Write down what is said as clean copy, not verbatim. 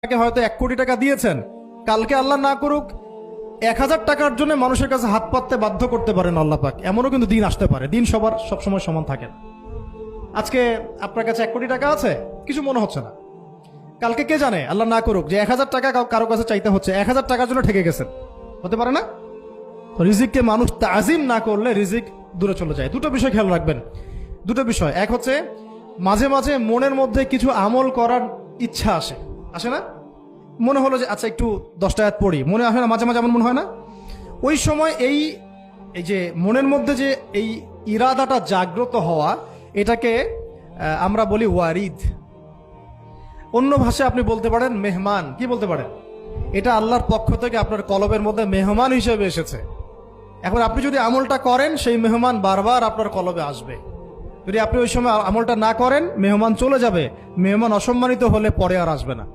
আপনাকে হয়তো 1 কোটি টাকা দিয়েছেন, কালকে আল্লাহ না করুক 1000 টাকার জন্য মানুষের কাছে হাত পাততে বাধ্য করতে পারেন আল্লাহ পাক। এমনও কিন্তু দিন আসতে পারে, দিন সবার সবসময় সমান থাকে না। আজকে আপনার কাছে 1 কোটি টাকা আছে, কিছু মনে হচ্ছে না। কালকে কে জানে, আল্লাহ না করুক যে 1000 টাকা কারো কাছে চাইতে হচ্ছে, 1000 টাকার জন্য ঠেকে গেছেন, হতে পারে না? তো রিজিককে মানুষ তাজিম না করলে রিজিক দূরে চলে যায়। দুটো বিষয় খেয়াল রাখবেন, দুটো বিষয়। এক হচ্ছে মাঝে মাঝে মনের মধ্যে কিছু আমল করার ইচ্ছা আসে, আসে না? মনে হলো যে আচ্ছা একটু 10টা আয়াত পড়ি, মনে আসে না? মাঝে মাঝে এমন মনে হয় না? ওই সময় এই যে মনের মধ্যে যে এই ইরাদাটা জাগ্রত হওয়া, এটাকে আমরা বলি ওয়ারিদ। অন্য ভাষায় আপনি বলতে পারেন মেহমান। কি বলতে পারেন? এটা আল্লাহর পক্ষ থেকে আপনার কলবের মধ্যে মেহমান হিসেবে এসেছে। এখন আপনি যদি আমলটা করেন, সেই মেহমান বারবার আপনার কলবে আসবে। যদি আপনি ওই সময় আমলটা না করেন, মেহমান চলে যাবে। মেহমান অসম্মানিত হলে পরে আর আসবে না।